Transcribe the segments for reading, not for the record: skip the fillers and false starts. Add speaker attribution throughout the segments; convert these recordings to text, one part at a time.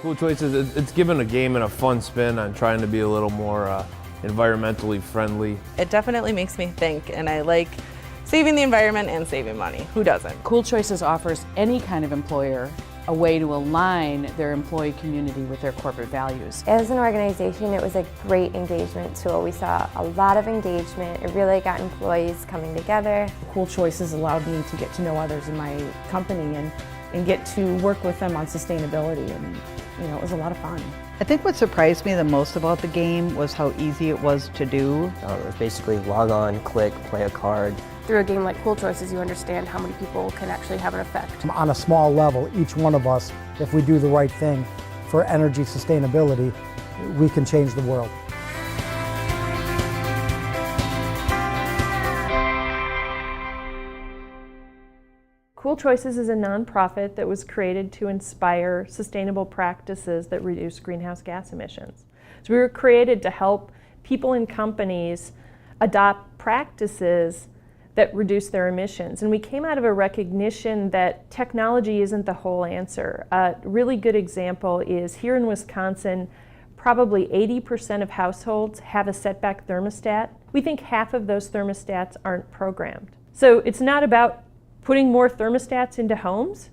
Speaker 1: Cool Choices, it's given a game and a fun spin on trying to be a little more environmentally friendly.
Speaker 2: It definitely makes me think, and I like saving the environment and saving money. Who doesn't?
Speaker 3: Cool Choices offers any kind of employer a way to align their employee community with their corporate values.
Speaker 4: As an organization, it was a great engagement tool. We saw a lot of engagement. It really got employees coming together.
Speaker 5: Cool Choices allowed me to get to know others in my company and get to work with them on sustainability, and it was a lot of fun.
Speaker 6: I think what surprised me the most about the game was how easy it was to do.
Speaker 7: It was basically log on, click, play a card.
Speaker 8: Through a game like Cool Choices, you understand how many people can actually have an effect.
Speaker 9: On a small level, each one of us, if we do the right thing for energy sustainability, we can change the world.
Speaker 10: Cool Choices is a nonprofit that was created to inspire sustainable practices that reduce greenhouse gas emissions. So we were created to help people and companies adopt practices that reduce their emissions. And we came out of a recognition that technology isn't the whole answer. A really good example is here in Wisconsin, probably 80% of households have a setback thermostat. We think half of those thermostats aren't programmed. So it's not about putting more thermostats into homes.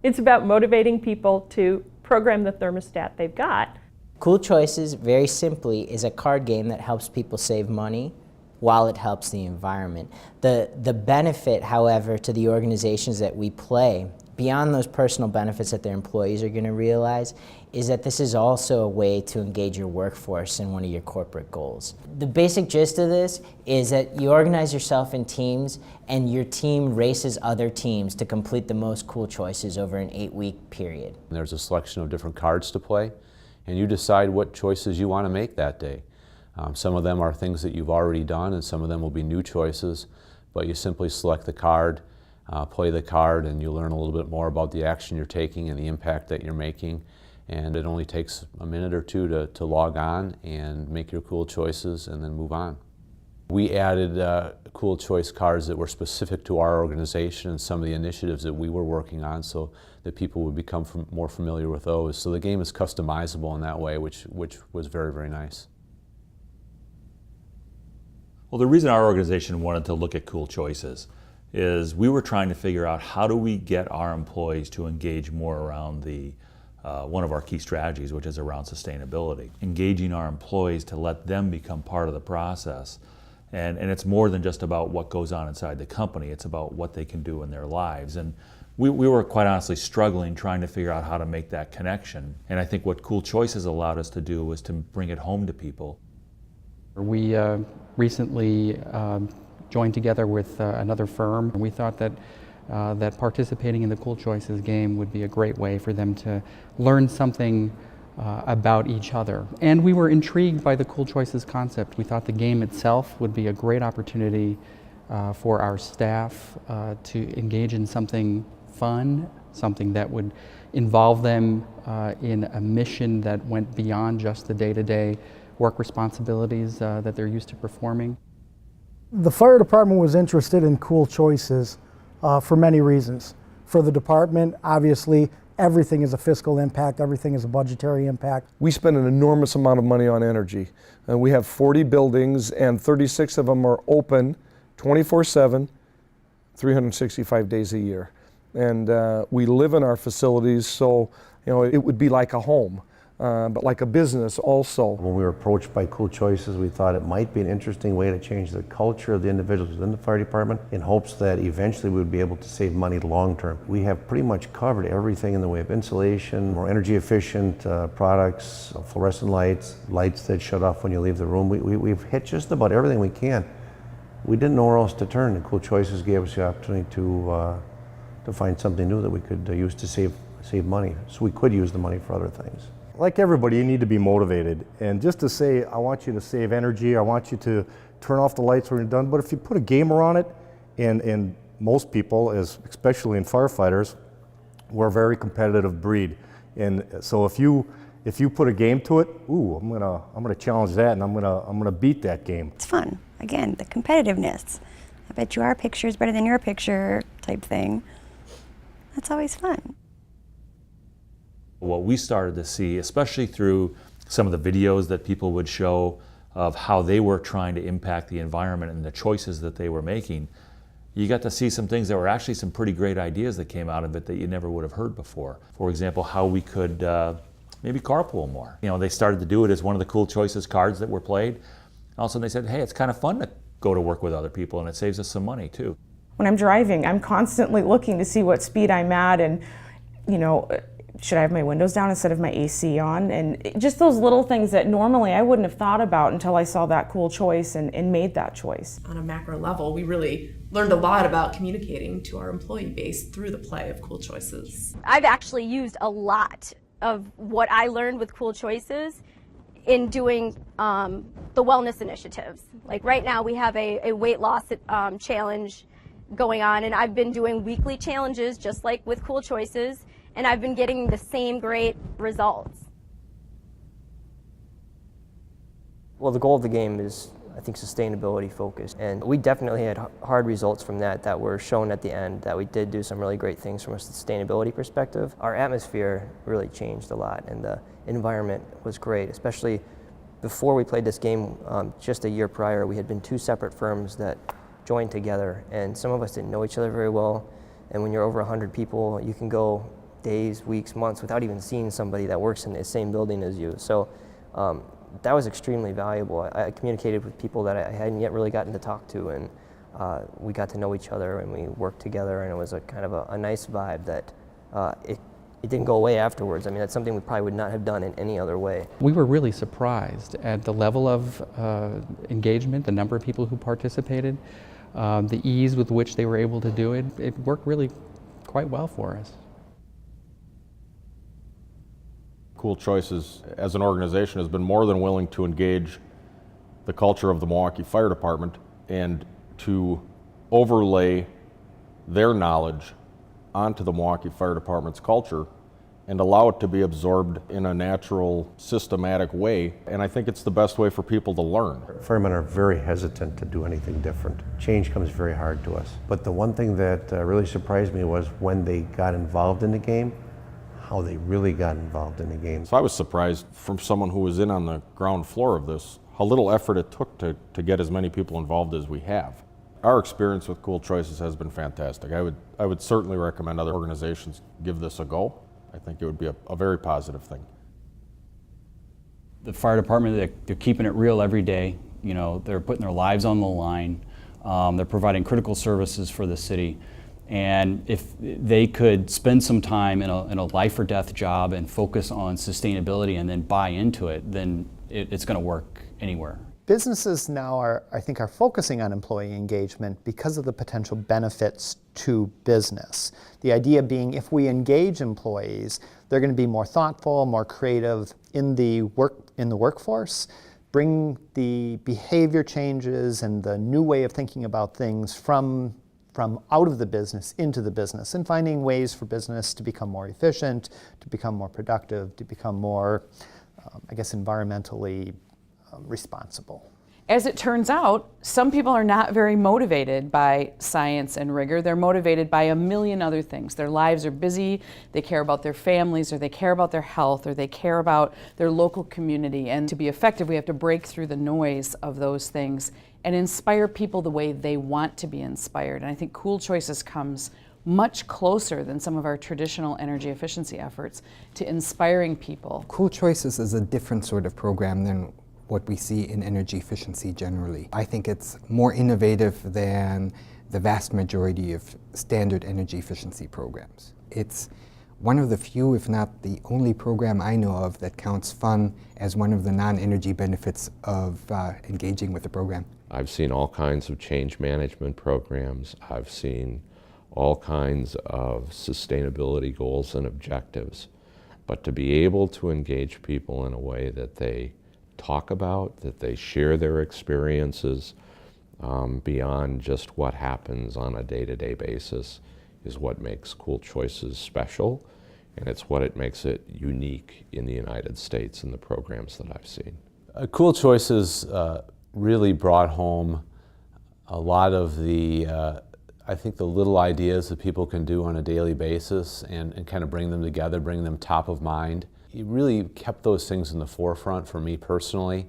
Speaker 10: It's about motivating people to program the thermostat they've got.
Speaker 7: Cool Choices, very simply, is a card game that helps people save money while it helps the environment. The benefit, however, to the organizations that we play, beyond those personal benefits that their employees are going to realize, is that this is also a way to engage your workforce in one of your corporate goals. The basic gist of this is that you organize yourself in teams and your team races other teams to complete the most cool choices over an 8-week period.
Speaker 11: There's a selection of different cards to play, and you decide what choices you want to make that day. Some of them are things that you've already done, and some of them will be new choices, but you simply select the card, play the card, and you learn a little bit more about the action you're taking and the impact that you're making. And it only takes a minute or two to log on and make your cool choices and then move on. We added cool choice cards that were specific to our organization and some of the initiatives that we were working on so that people would become more familiar with those. So the game is customizable in that way, which was very, very nice.
Speaker 12: Well, the reason our organization wanted to look at Cool Choices is we were trying to figure out how do we get our employees to engage more around one of our key strategies, which is around sustainability. Engaging our employees to let them become part of the process. And it's more than just about what goes on inside the company, it's about what they can do in their lives. And we were quite honestly struggling trying to figure out how to make that connection. And I think what Cool Choices allowed us to do was to bring it home to people.
Speaker 13: We recently joined together with another firm. We thought that that participating in the Cool Choices game would be a great way for them to learn something about each other. And we were intrigued by the Cool Choices concept. We thought the game itself would be a great opportunity for our staff to engage in something fun, something that would involve them in a mission that went beyond just the day-to-day work responsibilities that they're used to performing.
Speaker 9: The fire department was interested in Cool Choices for many reasons. For the department, obviously, everything is a fiscal impact, everything is a budgetary impact.
Speaker 14: We spend an enormous amount of money on energy. We have 40 buildings and 36 of them are open 24/7, 365 days a year. And we live in our facilities, so it would be like a home. But like a business also.
Speaker 15: When we were approached by Cool Choices, we thought it might be an interesting way to change the culture of the individuals within the fire department in hopes that eventually we would be able to save money long term. We have pretty much covered everything in the way of insulation, more energy efficient products, fluorescent lights, lights that shut off when you leave the room. We've hit just about everything we can. We didn't know where else to turn, and Cool Choices gave us the opportunity to find something new that we could use to save money, so we could use the money for other things.
Speaker 16: Like everybody, you need to be motivated. And just to say, I want you to save energy, I want you to turn off the lights when you're done, but if you put a gamer on it, and most people, especially in firefighters, we're a very competitive breed. And so if you put a game to it, ooh, I'm gonna challenge that, and I'm gonna beat that game.
Speaker 17: It's fun. Again, the competitiveness. I bet you our picture is better than your picture type thing. That's always fun.
Speaker 12: What we started to see, especially through some of the videos that people would show of how they were trying to impact the environment and the choices that they were making, you got to see some things that were actually some pretty great ideas that came out of it that you never would have heard before. For example, how we could maybe carpool more. You know, they started to do it as one of the cool choices cards that were played. All of a sudden they said, hey, it's kind of fun to go to work with other people and it saves us some money too.
Speaker 5: When I'm driving, I'm constantly looking to see what speed I'm at and, you know, should I have my windows down instead of my AC on? And just those little things that normally I wouldn't have thought about until I saw that cool choice and made that choice.
Speaker 18: On a macro level, we really learned a lot about communicating to our employee base through the play of Cool Choices.
Speaker 19: I've actually used a lot of what I learned with Cool Choices in doing the wellness initiatives. Like right now we have a weight loss challenge going on, and I've been doing weekly challenges just like with Cool Choices, and I've been getting the same great results.
Speaker 20: Well, the goal of the game is, I think, sustainability focused, and we definitely had hard results from that were shown at the end, that we did do some really great things from a sustainability perspective. Our atmosphere really changed a lot, and the environment was great, especially before we played this game. Just a year prior, we had been two separate firms that joined together, and some of us didn't know each other very well, and when you're over 100 people, you can go days, weeks, months without even seeing somebody that works in the same building as you. So that was extremely valuable. I communicated with people that I hadn't yet really gotten to talk to, and we got to know each other and we worked together, and it was a kind of a nice vibe that it didn't go away afterwards. I mean, that's something we probably would not have done in any other way.
Speaker 13: We were really surprised at the level of engagement, the number of people who participated, the ease with which they were able to do it. It worked really quite well for us.
Speaker 21: Cool Choices as an organization has been more than willing to engage the culture of the Milwaukee Fire Department and to overlay their knowledge onto the Milwaukee Fire Department's culture and allow it to be absorbed in a natural, systematic way. And I think it's the best way for people to learn.
Speaker 15: Firemen are very hesitant to do anything different. Change comes very hard to us. But the one thing that really surprised me was when they got involved in the game, how they really got involved in the game.
Speaker 21: So I was surprised from someone who was in on the ground floor of this, how little effort it took to get as many people involved as we have. Our experience with Cool Choices has been fantastic. I would certainly recommend other organizations give this a go. I think it would be a very positive thing.
Speaker 22: The fire department, they're keeping it real every day. You know, they're putting their lives on the line. They're providing critical services for the city. And if they could spend some time in a life or death job and focus on sustainability and then buy into it, then it's going to work anywhere.
Speaker 23: Businesses now I think are focusing on employee engagement because of the potential benefits to business. The idea being, if we engage employees, they're going to be more thoughtful, more creative in the workforce, bring the behavior changes and the new way of thinking about things from out of the business into the business, and finding ways for business to become more efficient, to become more productive, to become more, I guess, environmentally responsible.
Speaker 3: As it turns out, some people are not very motivated by science and rigor. They're motivated by a million other things. Their lives are busy, they care about their families, or they care about their health, or they care about their local community. And to be effective, we have to break through the noise of those things and inspire people the way they want to be inspired. And I think Cool Choices comes much closer than some of our traditional energy efficiency efforts to inspiring people.
Speaker 24: Cool Choices is a different sort of program than what we see in energy efficiency generally. I think it's more innovative than the vast majority of standard energy efficiency programs. It's one of the few, if not the only program I know of that counts fun as one of the non-energy benefits of engaging with the program.
Speaker 25: I've seen all kinds of change management programs. I've seen all kinds of sustainability goals and objectives. But to be able to engage people in a way that they talk about, that they share their experiences beyond just what happens on a day-to-day basis is what makes Cool Choices special, and it's what it makes it unique in the United States in the programs that I've seen.
Speaker 11: Cool Choices really brought home a lot of the I think the little ideas that people can do on a daily basis and kind of bring them together, bring them top of mind. It really kept those things in the forefront for me personally,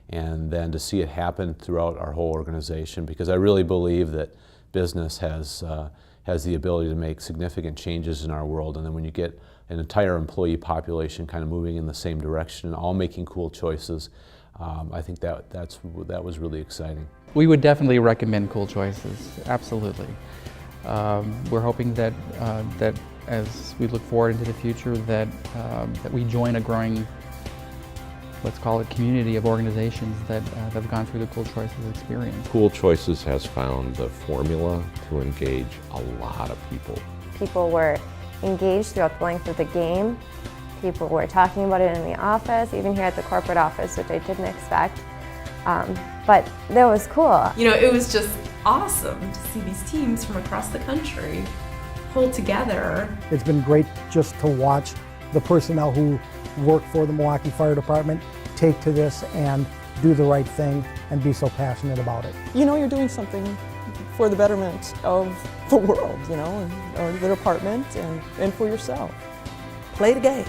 Speaker 11: and then to see it happen throughout our whole organization, because I really believe that business has the ability to make significant changes in our world, and then when you get an entire employee population kind of moving in the same direction, all making cool choices, I think that was really exciting.
Speaker 13: We would definitely recommend Cool Choices, absolutely. We're hoping that that as we look forward into the future, that we join a growing, let's call it, community of organizations that have gone through the Cool Choices experience.
Speaker 25: Cool Choices has found the formula to engage a lot of people.
Speaker 1: People were engaged throughout the length of the game. People were talking about it in the office, even here at the corporate office, which I didn't expect. But that was cool.
Speaker 18: You know, it was just awesome to see these teams from across the country pull together.
Speaker 9: It's been great just to watch the personnel who work for the Milwaukee Fire Department take to this and do the right thing and be so passionate about it.
Speaker 2: You know you're doing something for the betterment of the world, you know, or the department and for yourself. Play the game.